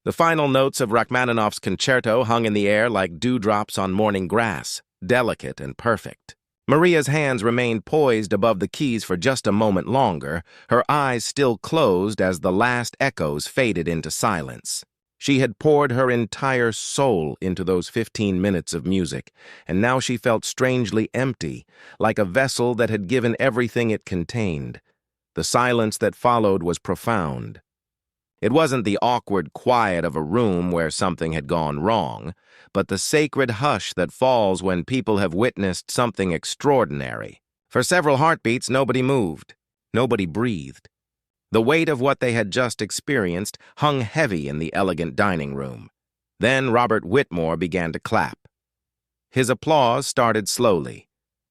The final notes of Rachmaninoff's concerto hung in the air like dewdrops on morning grass, delicate and perfect. Maria's hands remained poised above the keys for just a moment longer, her eyes still closed as the last echoes faded into silence. She had poured her entire soul into those 15 minutes of music, and now she felt strangely empty, like a vessel that had given everything it contained. The silence that followed was profound. It wasn't the awkward quiet of a room where something had gone wrong, but the sacred hush that falls when people have witnessed something extraordinary. For several heartbeats, nobody moved. Nobody breathed. The weight of what they had just experienced hung heavy in the elegant dining room. Then Robert Whitmore began to clap. His applause started slowly,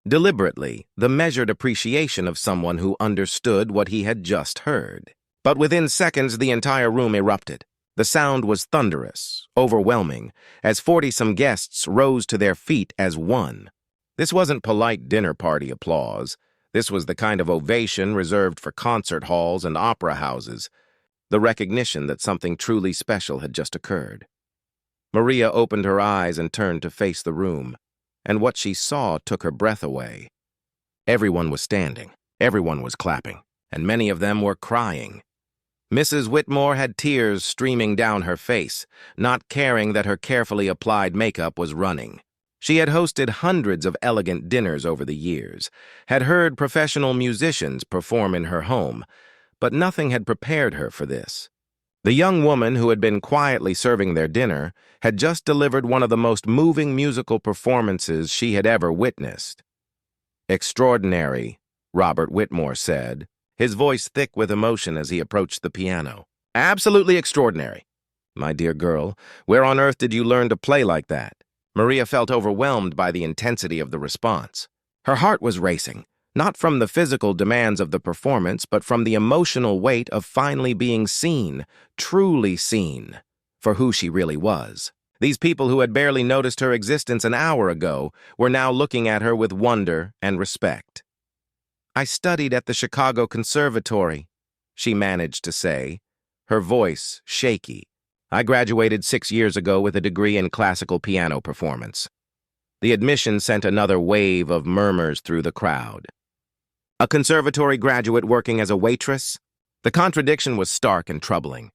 deliberately, the measured appreciation of someone who understood what he had just heard. But within seconds, the entire room erupted. The sound was thunderous, overwhelming, as 40-some guests rose to their feet as one. This wasn't polite dinner party applause. This was the kind of ovation reserved for concert halls and opera houses, the recognition that something truly special had just occurred. Maria opened her eyes and turned to face the room, and what she saw took her breath away. Everyone was standing, everyone was clapping, and many of them were crying. Mrs. Whitmore had tears streaming down her face, not caring that her carefully applied makeup was running. She had hosted hundreds of elegant dinners over the years, had heard professional musicians perform in her home, but nothing had prepared her for this. The young woman who had been quietly serving their dinner had just delivered one of the most moving musical performances she had ever witnessed. "Extraordinary," Robert Whitmore said, his voice thick with emotion as he approached the piano. "Absolutely extraordinary." "My dear girl, where on earth did you learn to play like that?" Maria felt overwhelmed by the intensity of the response. Her heart was racing, not from the physical demands of the performance, but from the emotional weight of finally being seen, truly seen, for who she really was. These people who had barely noticed her existence an hour ago were now looking at her with wonder and respect. "I studied at the Chicago Conservatory," she managed to say, her voice shaky. "I graduated 6 years ago with a degree in classical piano performance." The admission sent another wave of murmurs through the crowd. A conservatory graduate working as a waitress? The contradiction was stark and troubling.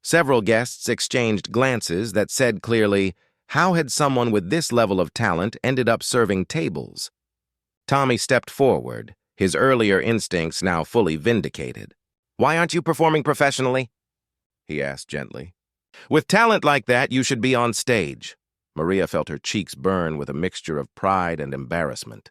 Several guests exchanged glances that said clearly, how had someone with this level of talent ended up serving tables? Tommy stepped forward, his earlier instincts now fully vindicated. "Why aren't you performing professionally?" he asked gently. "With talent like that, you should be on stage." Maria felt her cheeks burn with a mixture of pride and embarrassment.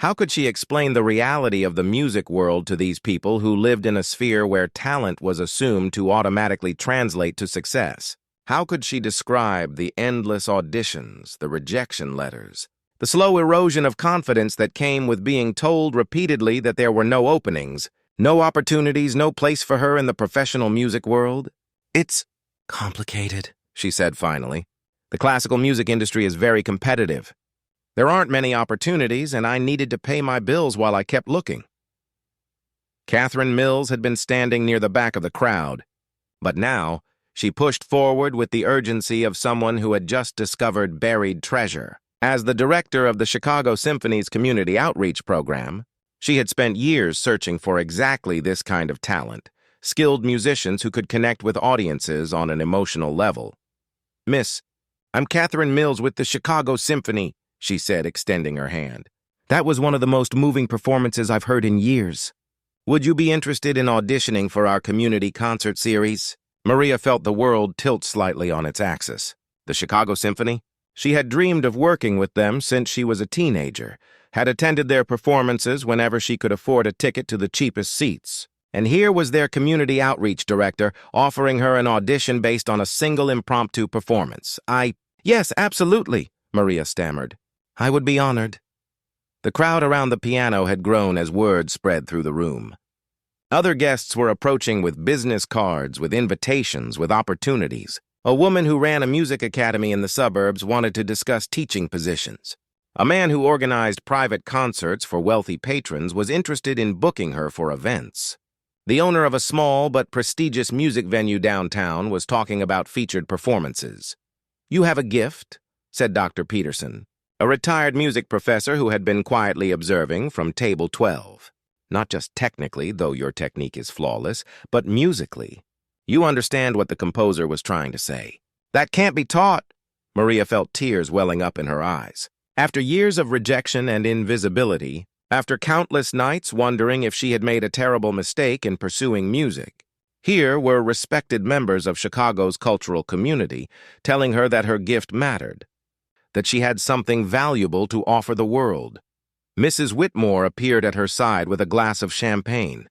How could she explain the reality of the music world to these people who lived in a sphere where talent was assumed to automatically translate to success? How could she describe the endless auditions, the rejection letters, the slow erosion of confidence that came with being told repeatedly that there were no openings, no opportunities, no place for her in the professional music world? "It's complicated," she said finally. "The classical music industry is very competitive. There aren't many opportunities, and I needed to pay my bills while I kept looking." Catherine Mills had been standing near the back of the crowd, but now she pushed forward with the urgency of someone who had just discovered buried treasure. As the director of the Chicago Symphony's community outreach program, she had spent years searching for exactly this kind of talent, skilled musicians who could connect with audiences on an emotional level. "Miss, I'm Catherine Mills with the Chicago Symphony," she said, extending her hand. "That was one of the most moving performances I've heard in years. Would you be interested in auditioning for our community concert series?" Maria felt the world tilt slightly on its axis. The Chicago Symphony? She had dreamed of working with them since she was a teenager, had attended their performances whenever she could afford a ticket to the cheapest seats. And here was their community outreach director offering her an audition based on a single impromptu performance. "Yes, absolutely," Maria stammered. "I would be honored." The crowd around the piano had grown as word spread through the room. Other guests were approaching with business cards, with invitations, with opportunities. A woman who ran a music academy in the suburbs wanted to discuss teaching positions. A man who organized private concerts for wealthy patrons was interested in booking her for events. The owner of a small but prestigious music venue downtown was talking about featured performances. "You have a gift," said Dr. Peterson, a retired music professor who had been quietly observing from table 12. "Not just technically, though your technique is flawless, but musically. You understand what the composer was trying to say." "That can't be taught." Maria felt tears welling up in her eyes. After years of rejection and invisibility, after countless nights wondering if she had made a terrible mistake in pursuing music, here were respected members of Chicago's cultural community telling her that her gift mattered, that she had something valuable to offer the world. Mrs. Whitmore appeared at her side with a glass of champagne.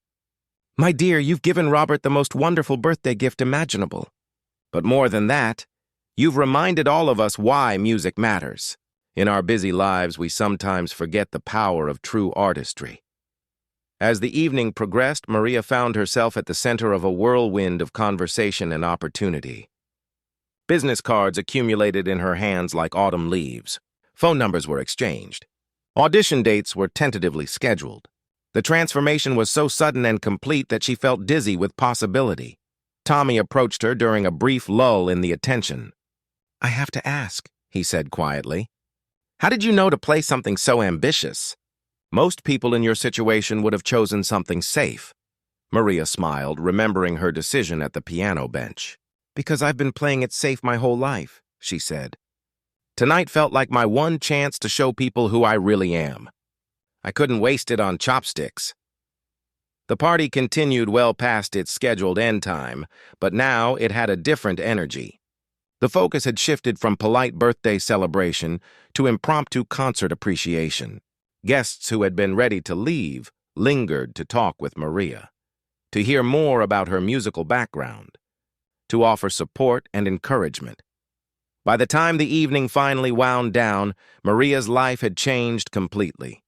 "My dear, you've given Robert the most wonderful birthday gift imaginable. But more than that, you've reminded all of us why music matters. In our busy lives, we sometimes forget the power of true artistry." As the evening progressed, Maria found herself at the center of a whirlwind of conversation and opportunity. Business cards accumulated in her hands like autumn leaves. Phone numbers were exchanged. Audition dates were tentatively scheduled. The transformation was so sudden and complete that she felt dizzy with possibility. Tommy approached her during a brief lull in the attention. "I have to ask," he said quietly. "How did you know to play something so ambitious? Most people in your situation would have chosen something safe." Maria smiled, remembering her decision at the piano bench. "Because I've been playing it safe my whole life," she said. "Tonight felt like my one chance to show people who I really am. I couldn't waste it on chopsticks." The party continued well past its scheduled end time, but now it had a different energy. The focus had shifted from polite birthday celebration to impromptu concert appreciation. Guests who had been ready to leave lingered to talk with Maria, to hear more about her musical background, to offer support and encouragement. By the time the evening finally wound down, Maria's life had changed completely.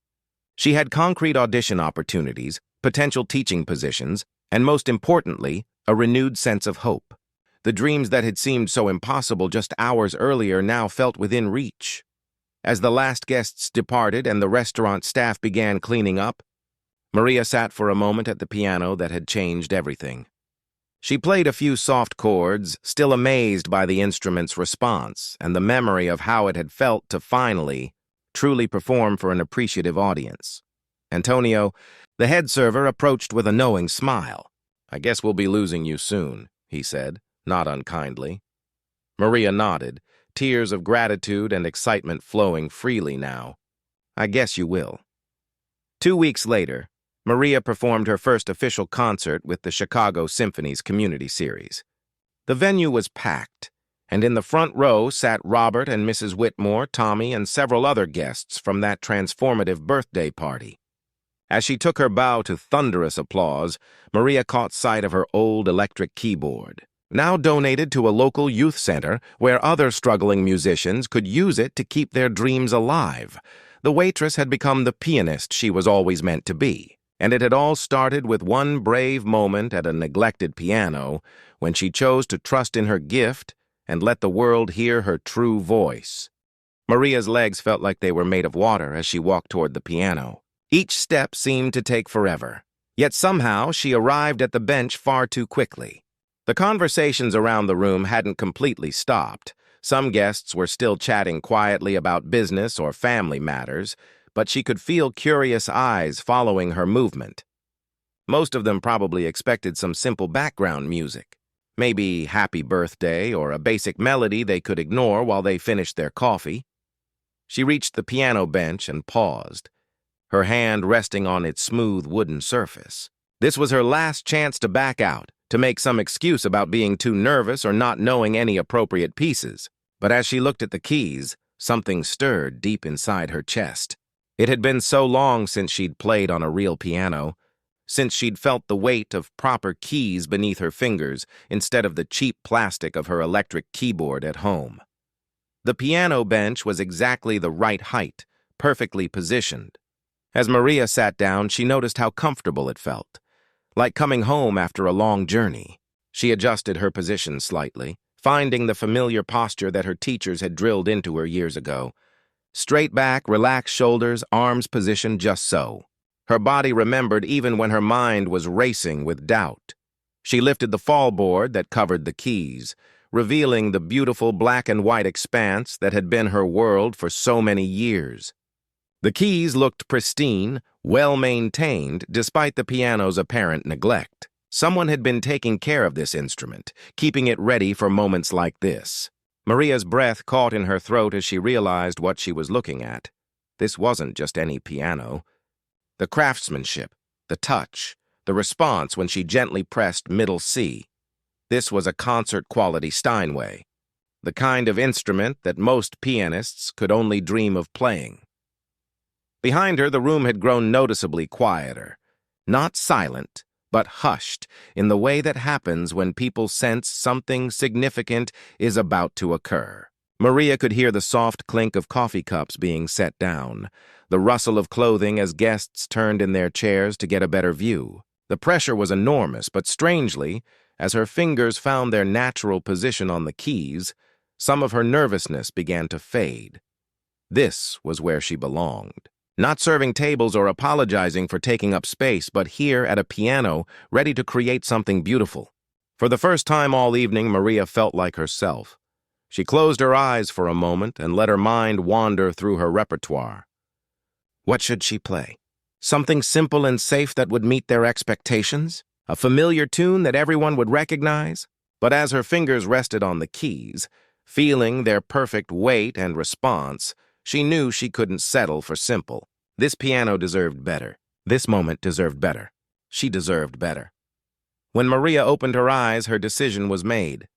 She had concrete audition opportunities, potential teaching positions, and most importantly, a renewed sense of hope. The dreams that had seemed so impossible just hours earlier now felt within reach. As the last guests departed and the restaurant staff began cleaning up, Maria sat for a moment at the piano that had changed everything. She played a few soft chords, still amazed by the instrument's response and the memory of how it had felt to finally, truly perform for an appreciative audience. Antonio, the head server, approached with a knowing smile. "I guess we'll be losing you soon," he said, not unkindly. Maria nodded, tears of gratitude and excitement flowing freely now. "I guess you will." 2 weeks later, Maria performed her first official concert with the Chicago Symphony's Community Series. The venue was packed, and in the front row sat Robert and Mrs. Whitmore, Tommy, and several other guests from that transformative birthday party. As she took her bow to thunderous applause, Maria caught sight of her old electric keyboard, now donated to a local youth center where other struggling musicians could use it to keep their dreams alive. The Waitress had become the pianist she was always meant to be, and it had all started with one brave moment at a neglected piano when she chose to trust in her gift and let the world hear her true voice. Maria's legs felt like they were made of water as she walked toward the piano. Each step seemed to take forever, yet somehow she arrived at the bench far too quickly. The conversations around the room hadn't completely stopped. Some guests were still chatting quietly about business or family matters, but she could feel curious eyes following her movement. Most of them probably expected some simple background music, maybe Happy Birthday or a basic melody they could ignore while they finished their coffee. She reached the piano bench and paused, her hand resting on its smooth wooden surface. This was her last chance to back out, to make some excuse about being too nervous or not knowing any appropriate pieces. But as she looked at the keys, something stirred deep inside her chest. It had been so long since she'd played on a real piano, since she'd felt the weight of proper keys beneath her fingers instead of the cheap plastic of her electric keyboard at home. The piano bench was exactly the right height, perfectly positioned. As Maria sat down, she noticed how comfortable it felt, like coming home after a long journey. She adjusted her position slightly, finding the familiar posture that her teachers had drilled into her years ago. Straight back, relaxed shoulders, arms positioned just so. Her body remembered even when her mind was racing with doubt. She lifted the fallboard that covered the keys, revealing the beautiful black and white expanse that had been her world for so many years. The keys looked pristine, well-maintained, despite the piano's apparent neglect. Someone had been taking care of this instrument, keeping it ready for moments like this. Maria's breath caught in her throat as she realized what she was looking at. This wasn't just any piano. The craftsmanship, the touch, the response when she gently pressed middle C. This was a concert-quality Steinway, the kind of instrument that most pianists could only dream of playing. Behind her, the room had grown noticeably quieter. Not silent, but hushed in the way that happens when people sense something significant is about to occur. Maria could hear the soft clink of coffee cups being set down, the rustle of clothing as guests turned in their chairs to get a better view. The pressure was enormous, but strangely, as her fingers found their natural position on the keys, some of her nervousness began to fade. This was where she belonged. Not serving tables or apologizing for taking up space, but here at a piano, ready to create something beautiful. For the first time all evening, Maria felt like herself. She closed her eyes for a moment and let her mind wander through her repertoire. What should she play? Something simple and safe that would meet their expectations? A familiar tune that everyone would recognize? But as her fingers rested on the keys, feeling their perfect weight and response, she knew she couldn't settle for simple. This piano deserved better. This moment deserved better. She deserved better. When Maria opened her eyes, her decision was made.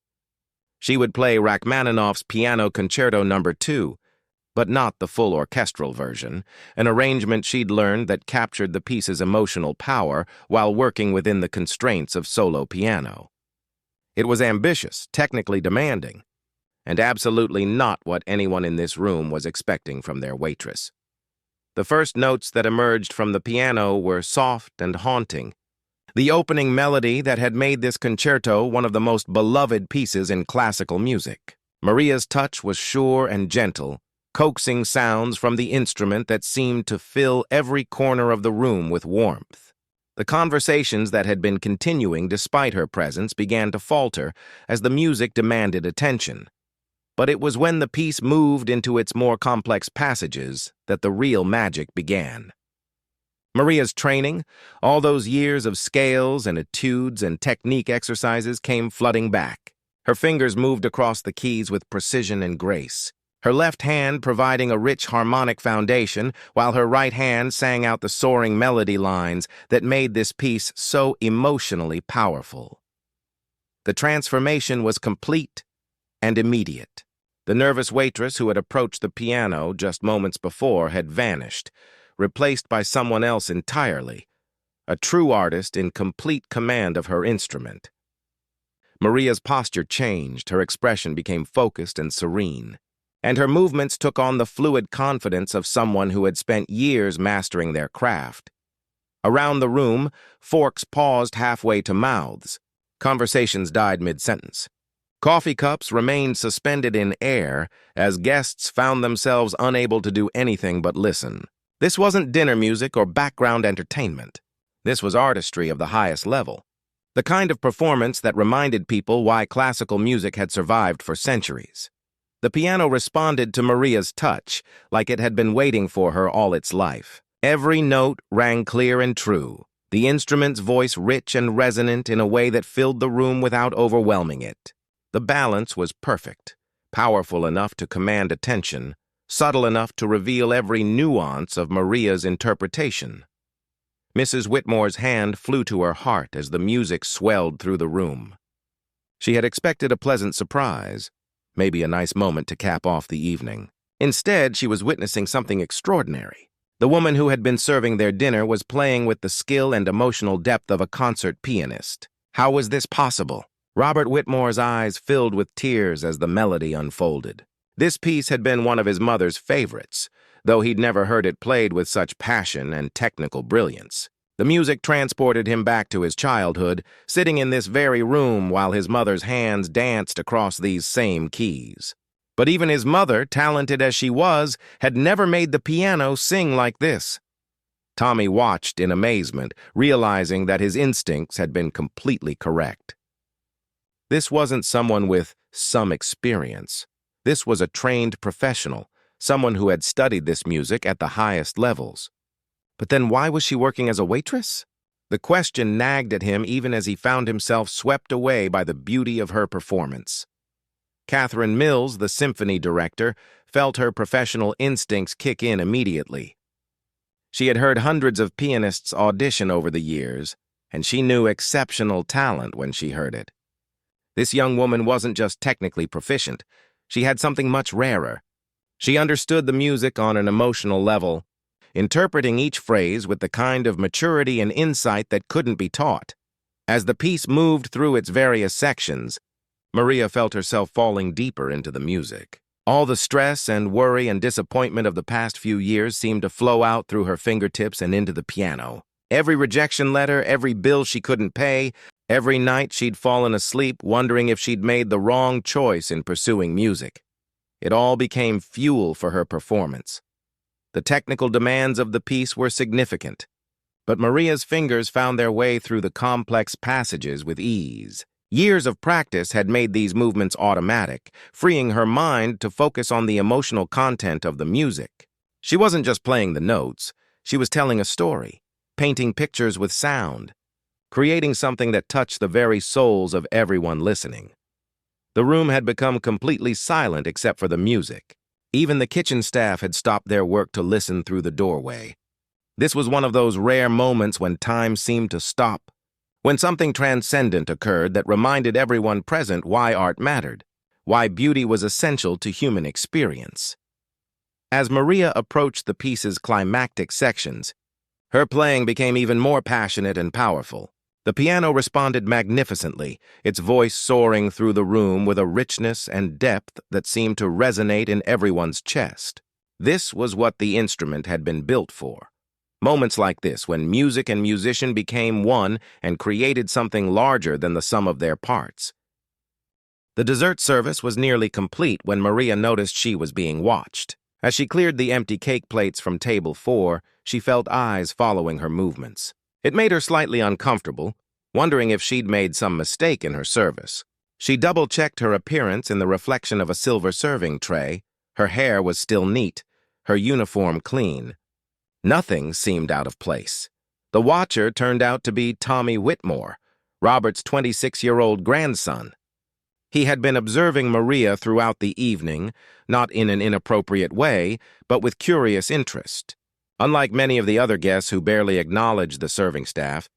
She would play Rachmaninoff's Piano Concerto No. 2, but not the full orchestral version, an arrangement she'd learned that captured the piece's emotional power while working within the constraints of solo piano. It was ambitious, technically demanding, and absolutely not what anyone in this room was expecting from their waitress. The first notes that emerged from the piano were soft and haunting, the opening melody that had made this concerto one of the most beloved pieces in classical music. Maria's touch was sure and gentle, coaxing sounds from the instrument that seemed to fill every corner of the room with warmth. The conversations that had been continuing despite her presence began to falter as the music demanded attention. But it was when the piece moved into its more complex passages that the real magic began. Maria's training, all those years of scales and etudes and technique exercises came flooding back. Her fingers moved across the keys with precision and grace, her left hand providing a rich harmonic foundation, while her right hand sang out the soaring melody lines that made this piece so emotionally powerful. The transformation was complete and immediate. The nervous waitress who had approached the piano just moments before had vanished, replaced by someone else entirely, a true artist in complete command of her instrument. Maria's posture changed, her expression became focused and serene, and her movements took on the fluid confidence of someone who had spent years mastering their craft. Around the room, forks paused halfway to mouths. Conversations died mid-sentence. Coffee cups remained suspended in air as guests found themselves unable to do anything but listen. This wasn't dinner music or background entertainment. This was artistry of the highest level, the kind of performance that reminded people why classical music had survived for centuries. The piano responded to Maria's touch like it had been waiting for her all its life. Every note rang clear and true, the instrument's voice rich and resonant in a way that filled the room without overwhelming it. The balance was perfect, powerful enough to command attention, subtle enough to reveal every nuance of Maria's interpretation. Mrs. Whitmore's hand flew to her heart as the music swelled through the room. She had expected a pleasant surprise, maybe a nice moment to cap off the evening. Instead, she was witnessing something extraordinary. The woman who had been serving their dinner was playing with the skill and emotional depth of a concert pianist. How was this possible? Robert Whitmore's eyes filled with tears as the melody unfolded. This piece had been one of his mother's favorites, though he'd never heard it played with such passion and technical brilliance. The music transported him back to his childhood, sitting in this very room while his mother's hands danced across these same keys. But even his mother, talented as she was, had never made the piano sing like this. Tommy watched in amazement, realizing that his instincts had been completely correct. This wasn't someone with some experience. This was a trained professional, someone who had studied this music at the highest levels. But then why was she working as a waitress? The question nagged at him even as he found himself swept away by the beauty of her performance. Catherine Mills, the symphony director, felt her professional instincts kick in immediately. She had heard hundreds of pianists audition over the years, and she knew exceptional talent when she heard it. This young woman wasn't just technically proficient, she had something much rarer. She understood the music on an emotional level, interpreting each phrase with the kind of maturity and insight that couldn't be taught. As the piece moved through its various sections, Maria felt herself falling deeper into the music. All the stress and worry and disappointment of the past few years seemed to flow out through her fingertips and into the piano. Every rejection letter, every bill she couldn't pay, every night she'd fallen asleep wondering if she'd made the wrong choice in pursuing music. It all became fuel for her performance. The technical demands of the piece were significant, but Maria's fingers found their way through the complex passages with ease. Years of practice had made these movements automatic, freeing her mind to focus on the emotional content of the music. She wasn't just playing the notes, she was telling a story, painting pictures with sound, creating something that touched the very souls of everyone listening. The room had become completely silent except for the music. Even the kitchen staff had stopped their work to listen through the doorway. This was one of those rare moments when time seemed to stop, when something transcendent occurred that reminded everyone present why art mattered, why beauty was essential to human experience. As Maria approached the piece's climactic sections, her playing became even more passionate and powerful. The piano responded magnificently, its voice soaring through the room with a richness and depth that seemed to resonate in everyone's chest. This was what the instrument had been built for. Moments like this, when music and musician became one and created something larger than the sum of their parts. The dessert service was nearly complete when Maria noticed she was being watched. As she cleared the empty cake plates from table 4, she felt eyes following her movements. It made her slightly uncomfortable, wondering if she'd made some mistake in her service. She double-checked her appearance in the reflection of a silver serving tray. Her hair was still neat, her uniform clean. Nothing seemed out of place. The watcher turned out to be Tommy Whitmore, Robert's 26-year-old grandson. He had been observing Maria throughout the evening, not in an inappropriate way, but with curious interest. Unlike many of the other guests who barely acknowledged the serving staff,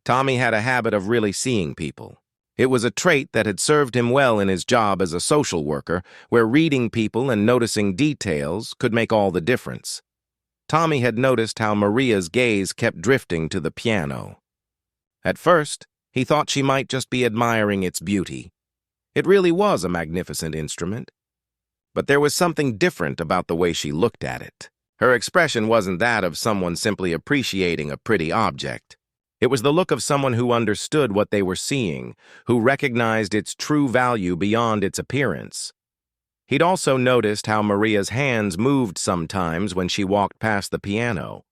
Tommy had a habit of really seeing people. It was a trait that had served him well in his job as a social worker, where reading people and noticing details could make all the difference. Tommy had noticed how Maria's gaze kept drifting to the piano. At first, he thought she might just be admiring its beauty. It really was a magnificent instrument. But there was something different about the way she looked at it. Her expression wasn't that of someone simply appreciating a pretty object. It was the look of someone who understood what they were seeing, who recognized its true value beyond its appearance. He'd also noticed how Maria's hands moved sometimes when she walked past the piano.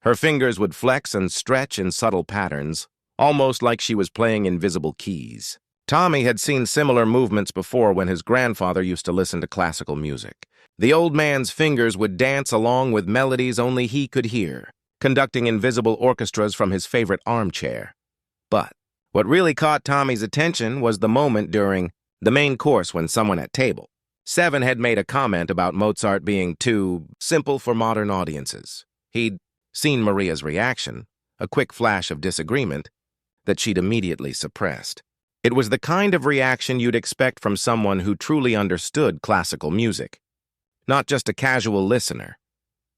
Her fingers would flex and stretch in subtle patterns, almost like she was playing invisible keys. Tommy had seen similar movements before when his grandfather used to listen to classical music. The old man's fingers would dance along with melodies only he could hear, conducting invisible orchestras from his favorite armchair. But what really caught Tommy's attention was the moment during the main course when someone at table 7 had made a comment about Mozart being too simple for modern audiences. He'd seen Maria's reaction, a quick flash of disagreement, that she'd immediately suppressed. It was the kind of reaction you'd expect from someone who truly understood classical music, not just a casual listener.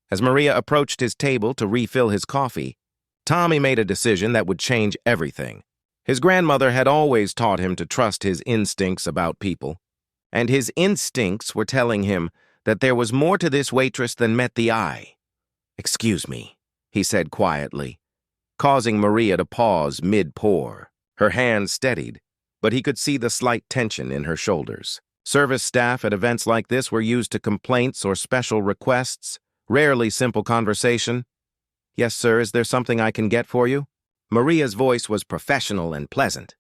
As Maria approached his table to refill his coffee, Tommy made a decision that would change everything. His grandmother had always taught him to trust his instincts about people, and his instincts were telling him that there was more to this waitress than met the eye. "Excuse me," he said quietly, causing Maria to pause mid-pour. Her hands steadied, but he could see the slight tension in her shoulders. Service staff at events like this were used to complaints or special requests, rarely simple conversation. Yes, sir, is there something I can get for you? Maria's voice was professional and pleasant,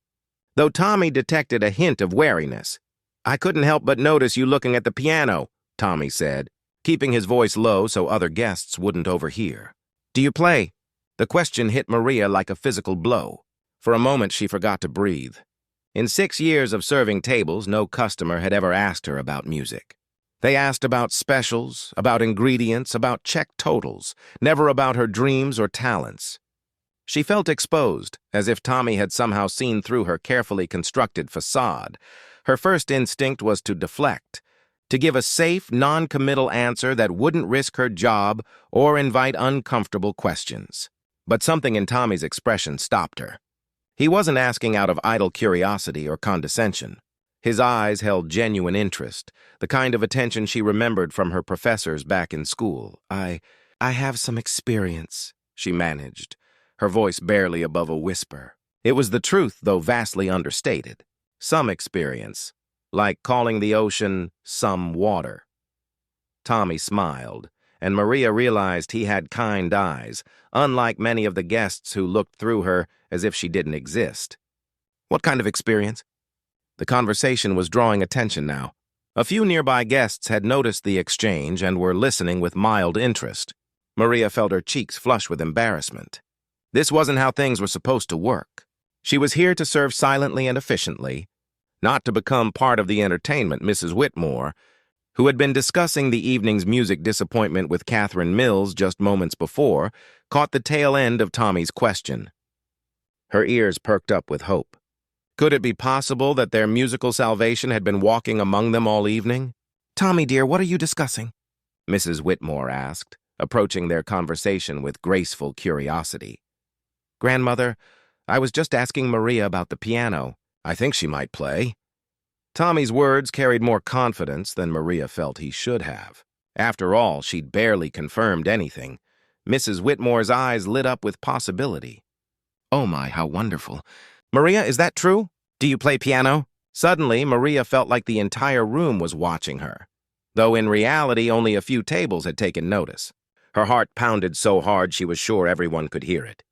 though Tommy detected a hint of wariness. I couldn't help but notice you looking at the piano, Tommy said, keeping his voice low so other guests wouldn't overhear. Do you play? The question hit Maria like a physical blow. For a moment, she forgot to breathe. In 6 years of serving tables, no customer had ever asked her about music. They asked about specials, about ingredients, about check totals, never about her dreams or talents. She felt exposed, as if Tommy had somehow seen through her carefully constructed facade. Her first instinct was to deflect, to give a safe, non-committal answer that wouldn't risk her job or invite uncomfortable questions. But something in Tommy's expression stopped her. He wasn't asking out of idle curiosity or condescension. His eyes held genuine interest, the kind of attention she remembered from her professors back in school. I have some experience, she managed, her voice barely above a whisper. It was the truth, though vastly understated. Some experience, like calling the ocean some water. Tommy smiled, and Maria realized he had kind eyes, unlike many of the guests who looked through her as if she didn't exist. What kind of experience? The conversation was drawing attention now. A few nearby guests had noticed the exchange and were listening with mild interest. Maria felt her cheeks flush with embarrassment. This wasn't how things were supposed to work. She was here to serve silently and efficiently, not to become part of the entertainment. Mrs. Whitmore, who had been discussing the evening's music disappointment with Catherine Mills just moments before, caught the tail end of Tommy's question. Her ears perked up with hope. Could it be possible that their musical salvation had been walking among them all evening? Tommy, dear, what are you discussing? Mrs. Whitmore asked, approaching their conversation with graceful curiosity. Grandmother, I was just asking Maria about the piano. I think she might play. Tommy's words carried more confidence than Maria felt he should have. After all, she'd barely confirmed anything. Mrs. Whitmore's eyes lit up with possibility. Oh my, how wonderful. Maria, is that true? Do you play piano? Suddenly, Maria felt like the entire room was watching her, though in reality only a few tables had taken notice. Her heart pounded so hard she was sure everyone could hear it.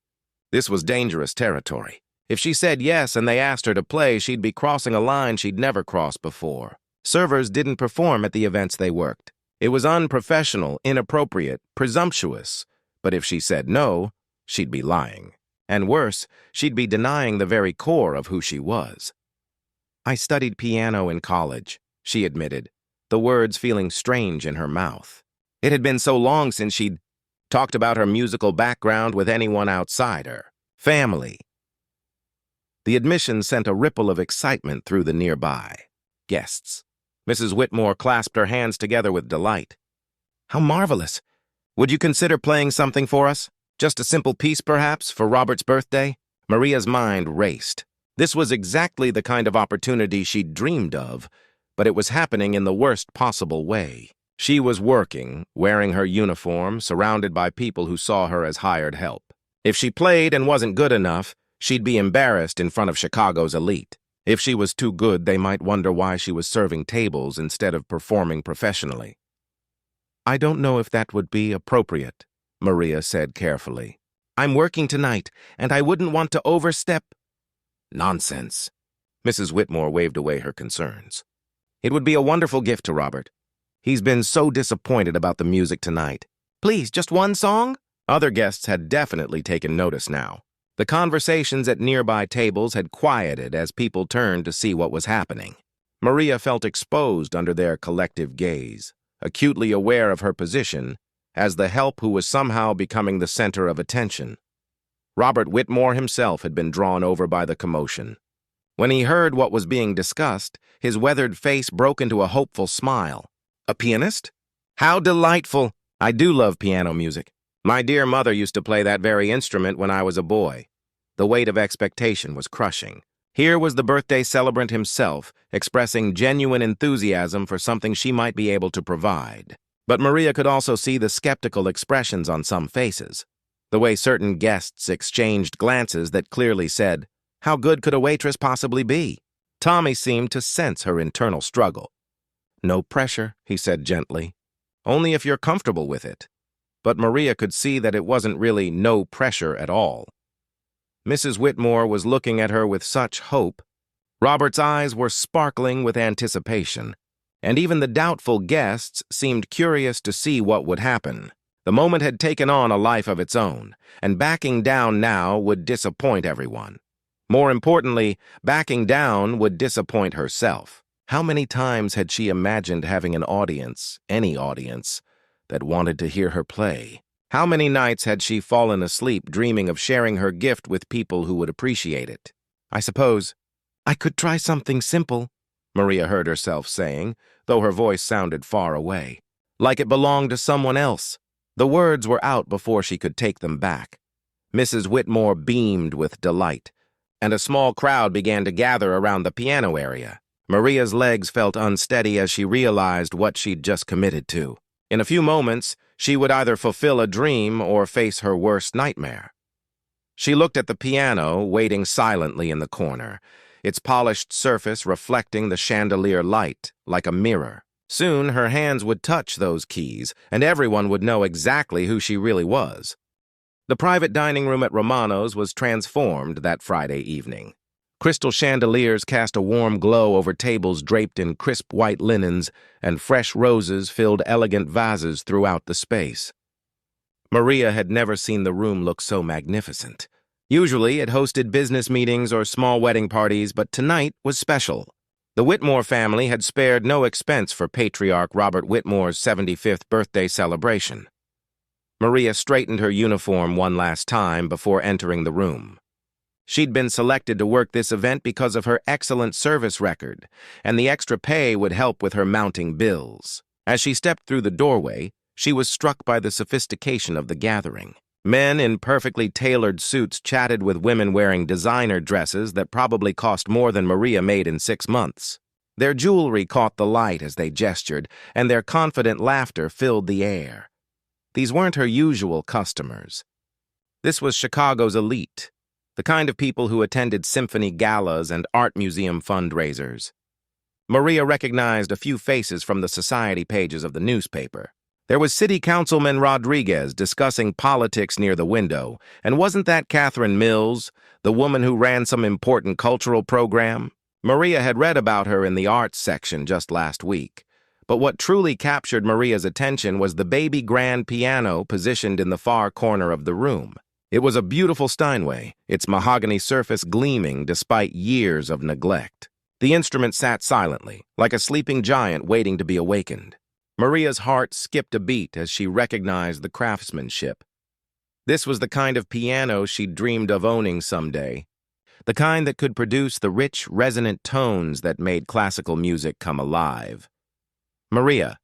This was dangerous territory. If she said yes and they asked her to play, she'd be crossing a line she'd never crossed before. Servers didn't perform at the events they worked. It was unprofessional, inappropriate, presumptuous. But if she said no, she'd be lying. And worse, she'd be denying the very core of who she was. I studied piano in college, she admitted, the words feeling strange in her mouth. It had been so long since she'd talked about her musical background with anyone outside her family. The admission sent a ripple of excitement through the nearby guests. Mrs. Whitmore clasped her hands together with delight. How marvelous! Would you consider playing something for us? Just a simple piece, perhaps, for Robert's birthday? Maria's mind raced. This was exactly the kind of opportunity she'd dreamed of, but it was happening in the worst possible way. She was working, wearing her uniform, surrounded by people who saw her as hired help. If she played and wasn't good enough, she'd be embarrassed in front of Chicago's elite. If she was too good, they might wonder why she was serving tables instead of performing professionally. I don't know if that would be appropriate, Maria said carefully. I'm working tonight, and I wouldn't want to overstep. Nonsense. Mrs. Whitmore waved away her concerns. It would be a wonderful gift to Robert. He's been so disappointed about the music tonight. Please, just one song? Other guests had definitely taken notice now. The conversations at nearby tables had quieted as people turned to see what was happening. Maria felt exposed under their collective gaze, acutely aware of her position as the help who was somehow becoming the center of attention. Robert Whitmore himself had been drawn over by the commotion. When he heard what was being discussed, his weathered face broke into a hopeful smile. A pianist? How delightful! I do love piano music. My dear mother used to play that very instrument when I was a boy. The weight of expectation was crushing. Here was the birthday celebrant himself, expressing genuine enthusiasm for something she might be able to provide. But Maria could also see the skeptical expressions on some faces, the way certain guests exchanged glances that clearly said, how good could a waitress possibly be? Tommy seemed to sense her internal struggle. No pressure, he said gently. Only if you're comfortable with it. but Maria could see that it wasn't really no pressure at all. Mrs. Whitmore was looking at her with such hope. Robert's eyes were sparkling with anticipation, and even the doubtful guests seemed curious to see what would happen. The moment had taken on a life of its own, and backing down now would disappoint everyone. More importantly, backing down would disappoint herself. How many times had she imagined having an audience, any audience, that wanted to hear her play? How many nights had she fallen asleep dreaming of sharing her gift with people who would appreciate it? "I suppose I could try something simple," Maria heard herself saying, though her voice sounded far away, like it belonged to someone else. The words were out before she could take them back. Mrs. Whitmore beamed with delight, and a small crowd began to gather around the piano area. Maria's legs felt unsteady as she realized what she'd just committed to. In a few moments, she would either fulfill a dream or face her worst nightmare. She looked at the piano, waiting silently in the corner, its polished surface reflecting the chandelier light like a mirror. Soon, her hands would touch those keys, and everyone would know exactly who she really was. The private dining room at Romano's was transformed that Friday evening. Crystal chandeliers cast a warm glow over tables draped in crisp white linens, and fresh roses filled elegant vases throughout the space. Maria had never seen the room look so magnificent. Usually, it hosted business meetings or small wedding parties, but tonight was special. The Whitmore family had spared no expense for patriarch Robert Whitmore's 75th birthday celebration. Maria straightened her uniform one last time before entering the room. She'd been selected to work this event because of her excellent service record, and the extra pay would help with her mounting bills. As she stepped through the doorway, she was struck by the sophistication of the gathering. Men in perfectly tailored suits chatted with women wearing designer dresses that probably cost more than Maria made in 6 months. Their jewelry caught the light as they gestured, and their confident laughter filled the air. These weren't her usual customers. This was Chicago's elite, the kind of people who attended symphony galas and art museum fundraisers. Maria recognized a few faces from the society pages of the newspaper. There was City Councilman Rodriguez discussing politics near the window, and wasn't that Catherine Mills, the woman who ran some important cultural program? Maria had read about her in the arts section just last week, but what truly captured Maria's attention was the baby grand piano positioned in the far corner of the room. It was a beautiful Steinway, its mahogany surface gleaming despite years of neglect. The instrument sat silently, like a sleeping giant waiting to be awakened. Maria's heart skipped a beat as she recognized the craftsmanship. This was the kind of piano she'd dreamed of owning someday, the kind that could produce the rich, resonant tones that made classical music come alive. "Maria,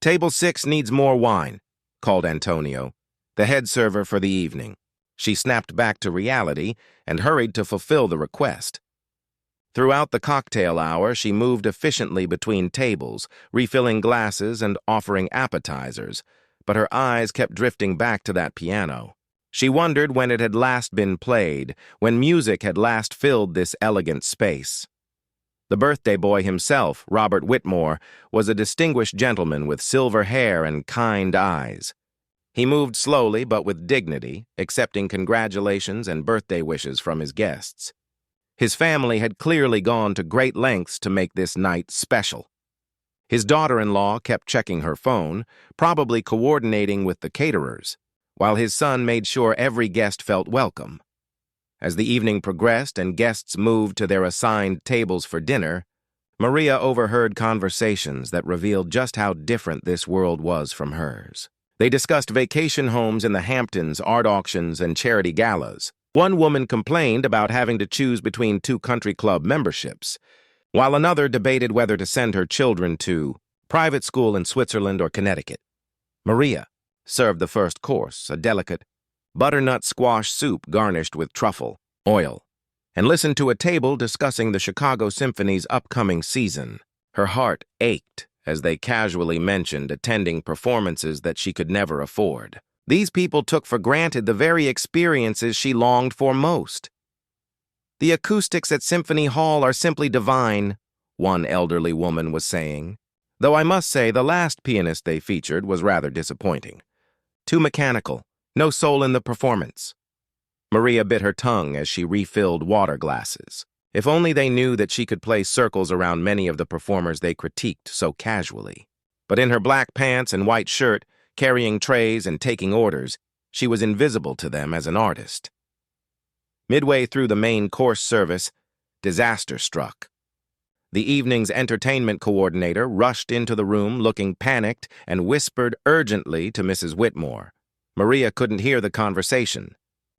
table 6 needs more wine," called Antonio, the head server for the evening. She snapped back to reality and hurried to fulfill the request. Throughout the cocktail hour, she moved efficiently between tables, refilling glasses and offering appetizers, but her eyes kept drifting back to that piano. She wondered when it had last been played, when music had last filled this elegant space. The birthday boy himself, Robert Whitmore, was a distinguished gentleman with silver hair and kind eyes. He moved slowly but with dignity, accepting congratulations and birthday wishes from his guests. His family had clearly gone to great lengths to make this night special. His daughter-in-law kept checking her phone, probably coordinating with the caterers, while his son made sure every guest felt welcome. As the evening progressed and guests moved to their assigned tables for dinner, Maria overheard conversations that revealed just how different this world was from hers. They discussed vacation homes in the Hamptons, art auctions, and charity galas. One woman complained about having to choose between 2 country club memberships, while another debated whether to send her children to private school in Switzerland or Connecticut. Maria served the first course, a delicate butternut squash soup garnished with truffle oil, and listened to a table discussing the Chicago Symphony's upcoming season. Her heart ached as they casually mentioned attending performances that she could never afford. These people took for granted the very experiences she longed for most. "The acoustics at Symphony Hall are simply divine," one elderly woman was saying, though I must say the last pianist they featured was rather disappointing. Too mechanical. No soul in the performance. Maria bit her tongue as she refilled water glasses. If only they knew that she could play circles around many of the performers they critiqued so casually. But in her black pants and white shirt, carrying trays and taking orders, she was invisible to them as an artist. Midway through the main course service, disaster struck. The evening's entertainment coordinator rushed into the room looking panicked and whispered urgently to Mrs. Whitmore. Maria couldn't hear the conversation,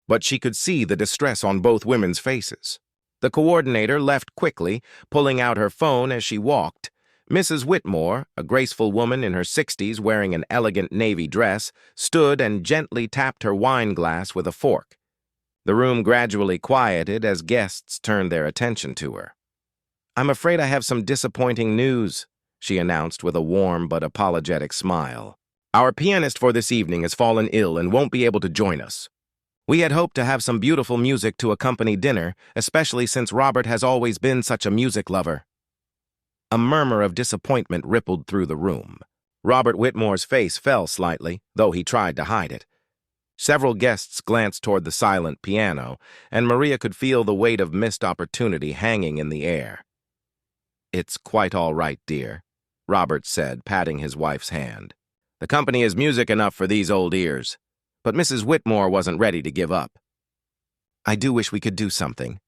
but she could see the distress on both women's faces. The coordinator left quickly, pulling out her phone as she walked. Mrs. Whitmore, a graceful woman in her 60s wearing an elegant navy dress, stood and gently tapped her wine glass with a fork. The room gradually quieted as guests turned their attention to her. "I'm afraid I have some disappointing news," she announced with a warm but apologetic smile. "Our pianist for this evening has fallen ill and won't be able to join us. We had hoped to have some beautiful music to accompany dinner, especially since Robert has always been such a music lover." A murmur of disappointment rippled through the room. Robert Whitmore's face fell slightly, though he tried to hide it. Several guests glanced toward the silent piano, and Maria could feel the weight of missed opportunity hanging in the air. "It's quite all right, dear," Robert said, patting his wife's hand. "The company is music enough for these old ears." But Mrs. Whitmore wasn't ready to give up. "I do wish we could do something.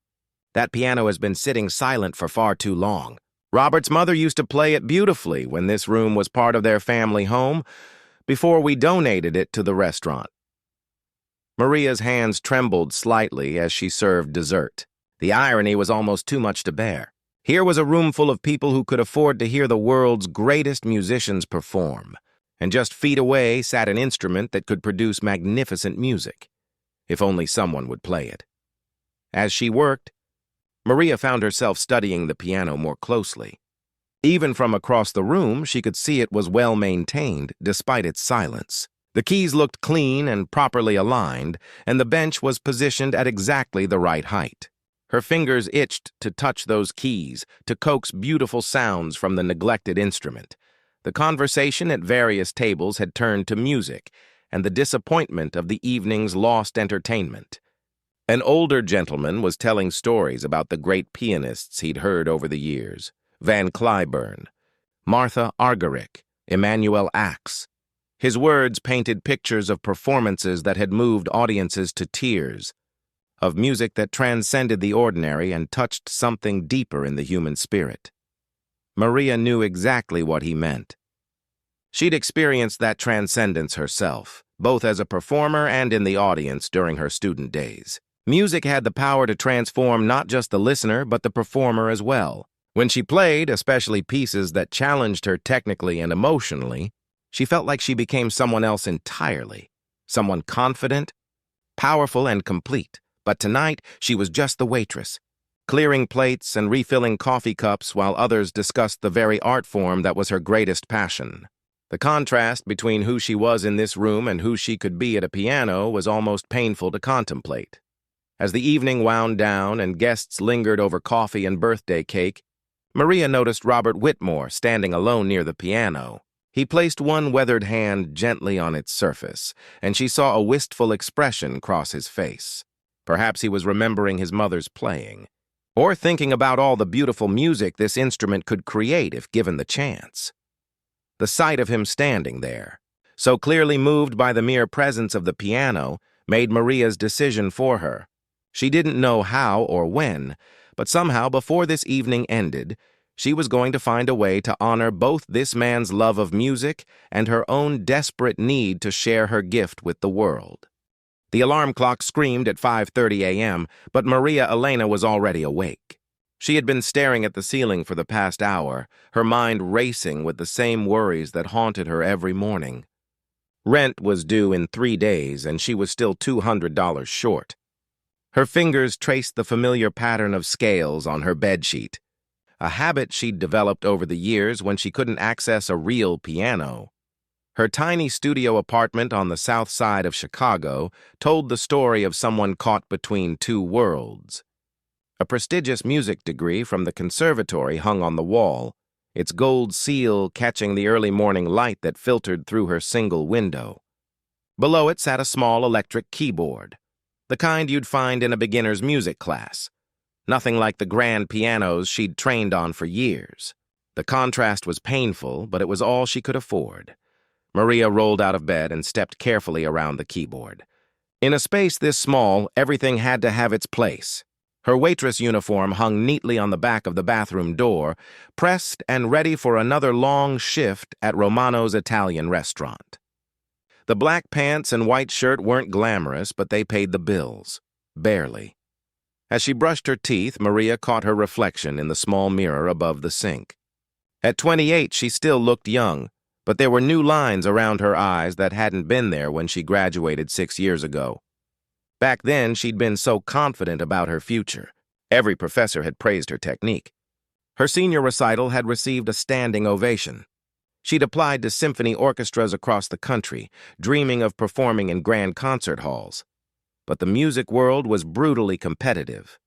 That piano has been sitting silent for far too long. Robert's mother used to play it beautifully when this room was part of their family home, before we donated it to the restaurant." Maria's hands trembled slightly as she served dessert. The irony was almost too much to bear. Here was a room full of people who could afford to hear the world's greatest musicians perform, and just feet away sat an instrument that could produce magnificent music, if only someone would play it. As she worked, Maria found herself studying the piano more closely. Even from across the room, she could see it was well maintained, despite its silence. The keys looked clean and properly aligned, and the bench was positioned at exactly the right height. Her fingers itched to touch those keys, to coax beautiful sounds from the neglected instrument. The conversation at various tables had turned to music and the disappointment of the evening's lost entertainment. An older gentleman was telling stories about the great pianists he'd heard over the years: Van Cliburn, Martha Argerich, Emanuel Ax. His words painted pictures of performances that had moved audiences to tears, of music that transcended the ordinary and touched something deeper in the human spirit. Maria knew exactly what he meant. She'd experienced that transcendence herself, both as a performer and in the audience during her student days. Music had the power to transform not just the listener, but the performer as well. When she played, especially pieces that challenged her technically and emotionally, she felt like she became someone else entirely, someone confident, powerful, and complete. But tonight, she was just the waitress, clearing plates and refilling coffee cups while others discussed the very art form that was her greatest passion. The contrast between who she was in this room and who she could be at a piano was almost painful to contemplate. As the evening wound down and guests lingered over coffee and birthday cake, Maria noticed Robert Whitmore standing alone near the piano. He placed one weathered hand gently on its surface, and she saw a wistful expression cross his face. Perhaps he was remembering his mother's playing, or thinking about all the beautiful music this instrument could create if given the chance. The sight of him standing there, so clearly moved by the mere presence of the piano, made Maria's decision for her. She didn't know how or when, but somehow before this evening ended, she was going to find a way to honor both this man's love of music and her own desperate need to share her gift with the world. The alarm clock screamed at 5:30 a.m., but Maria Elena was already awake. She had been staring at the ceiling for the past hour, her mind racing with the same worries that haunted her every morning. Rent was due in 3 days, and she was still $200 short. Her fingers traced the familiar pattern of scales on her bedsheet, a habit she'd developed over the years when she couldn't access a real piano. Her tiny studio apartment on the south side of Chicago told the story of someone caught between two worlds. A prestigious music degree from the conservatory hung on the wall, its gold seal catching the early morning light that filtered through her single window. Below it sat a small electric keyboard, the kind you'd find in a beginner's music class. Nothing like the grand pianos she'd trained on for years. The contrast was painful, but it was all she could afford. Maria rolled out of bed and stepped carefully around the keyboard. In a space this small, everything had to have its place. Her waitress uniform hung neatly on the back of the bathroom door, pressed and ready for another long shift at Romano's Italian restaurant. The black pants and white shirt weren't glamorous, but they paid the bills. Barely. As she brushed her teeth, Maria caught her reflection in the small mirror above the sink. At 28, she still looked young, but there were new lines around her eyes that hadn't been there when she graduated 6 years ago. Back then, she'd been so confident about her future. Every professor had praised her technique. Her senior recital had received a standing ovation. She'd applied to symphony orchestras across the country, dreaming of performing in grand concert halls. But the music world was brutally competitive.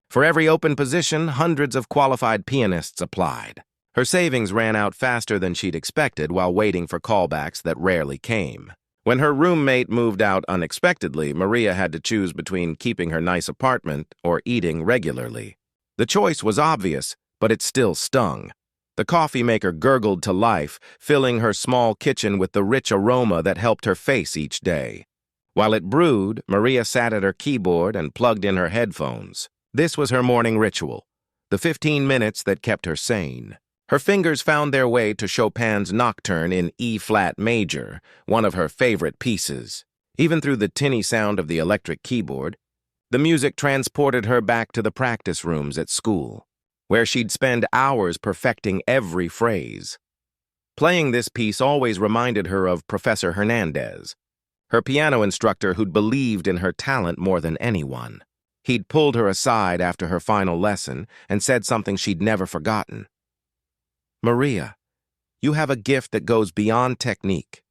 For every open position, hundreds of qualified pianists applied. Her savings ran out faster than she'd expected while waiting for callbacks that rarely came. When her roommate moved out unexpectedly, Maria had to choose between keeping her nice apartment or eating regularly. The choice was obvious, but it still stung. The coffee maker gurgled to life, filling her small kitchen with the rich aroma that helped her face each day. While it brewed, Maria sat at her keyboard and plugged in her headphones. This was her morning ritual, the 15 minutes that kept her sane. Her fingers found their way to Chopin's Nocturne in E-flat major, one of her favorite pieces. Even through the tinny sound of the electric keyboard, the music transported her back to the practice rooms at school, where she'd spend hours perfecting every phrase. Playing this piece always reminded her of Professor Hernandez, her piano instructor who'd believed in her talent more than anyone. He'd pulled her aside after her final lesson and said something she'd never forgotten. "Maria, you have a gift that goes beyond technique.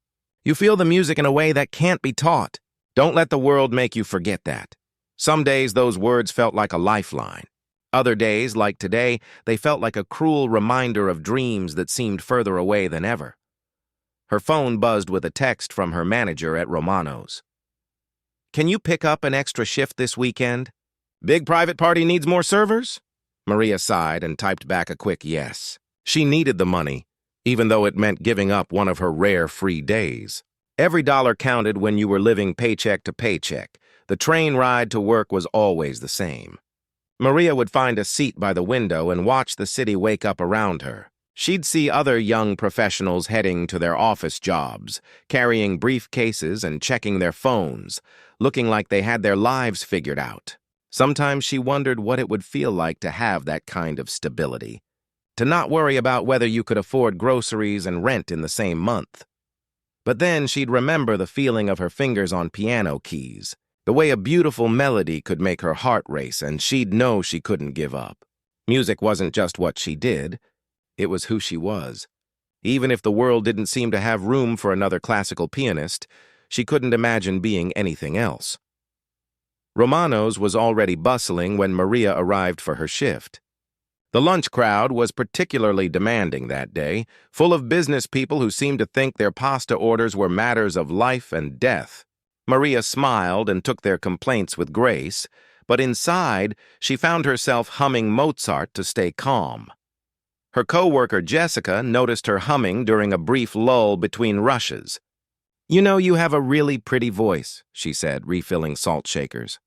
You feel the music in a way that can't be taught. Don't let the world make you forget that." Some days those words felt like a lifeline. Other days, like today, they felt like a cruel reminder of dreams that seemed further away than ever. Her phone buzzed with a text from her manager at Romano's. "Can you pick up an extra shift this weekend? Big private party needs more servers?" Maria sighed and typed back a quick yes. She needed the money, even though it meant giving up one of her rare free days. Every dollar counted when you were living paycheck to paycheck. The train ride to work was always the same. Maria would find a seat by the window and watch the city wake up around her. She'd see other young professionals heading to their office jobs, carrying briefcases and checking their phones, looking like they had their lives figured out. Sometimes she wondered what it would feel like to have that kind of stability, to not worry about whether you could afford groceries and rent in the same month. But then she'd remember the feeling of her fingers on piano keys, the way a beautiful melody could make her heart race, and she'd know she couldn't give up. Music wasn't just what she did, it was who she was. Even if the world didn't seem to have room for another classical pianist, she couldn't imagine being anything else. Romano's was already bustling when Maria arrived for her shift. The lunch crowd was particularly demanding that day, full of business people who seemed to think their pasta orders were matters of life and death. Maria smiled and took their complaints with grace, but inside she found herself humming Mozart to stay calm. Her co-worker Jessica noticed her humming during a brief lull between rushes. "You know, you have a really pretty voice," she said, refilling salt shakers.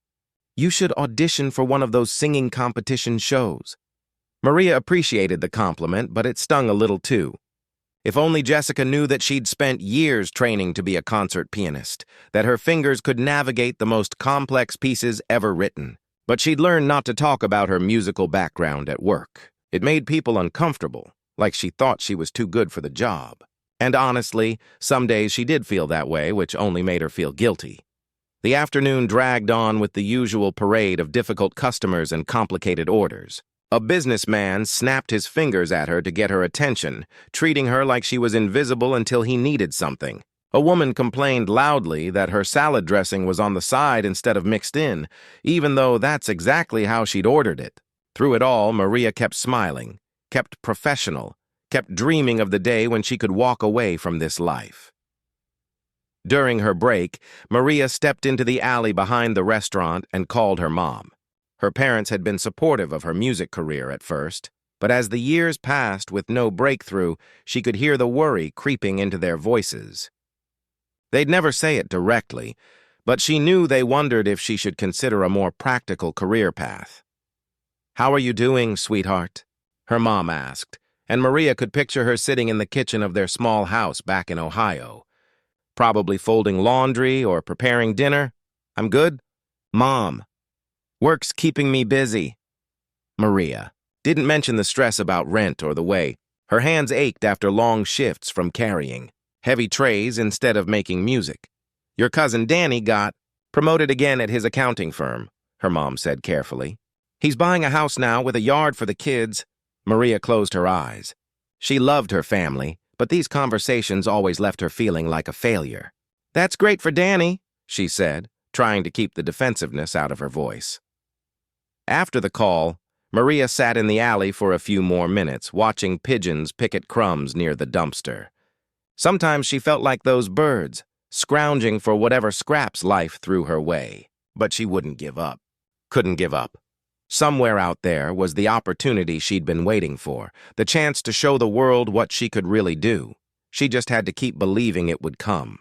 "You should audition for one of those singing competition shows." Maria appreciated the compliment, but it stung a little too. If only Jessica knew that she'd spent years training to be a concert pianist, that her fingers could navigate the most complex pieces ever written. But she'd learned not to talk about her musical background at work. It made people uncomfortable, like she thought she was too good for the job. And honestly, some days she did feel that way, which only made her feel guilty. The afternoon dragged on with the usual parade of difficult customers and complicated orders. A businessman snapped his fingers at her to get her attention, treating her like she was invisible until he needed something. A woman complained loudly that her salad dressing was on the side instead of mixed in, even though that's exactly how she'd ordered it. Through it all, Maria kept smiling, kept professional, kept dreaming of the day when she could walk away from this life. During her break, Maria stepped into the alley behind the restaurant and called her mom. Her parents had been supportive of her music career at first, but as the years passed with no breakthrough, she could hear the worry creeping into their voices. They'd never say it directly, but she knew they wondered if she should consider a more practical career path. "How are you doing, sweetheart?" her mom asked, and Maria could picture her sitting in the kitchen of their small house back in Ohio. "Probably folding laundry or preparing dinner. I'm good, Mom. Work's keeping me busy." Maria didn't mention the stress about rent or the way her hands ached after long shifts from carrying heavy trays instead of making music. "Your cousin Danny got promoted again at his accounting firm," her mom said carefully. "He's buying a house now with a yard for the kids." Maria closed her eyes. She loved her family, but these conversations always left her feeling like a failure. "That's great for Danny," she said, trying to keep the defensiveness out of her voice. After the call, Maria sat in the alley for a few more minutes, watching pigeons pick at crumbs near the dumpster. Sometimes she felt like those birds, scrounging for whatever scraps life threw her way. But she wouldn't give up. Couldn't give up. Somewhere out there was the opportunity she'd been waiting for, the chance to show the world what she could really do. She just had to keep believing it would come.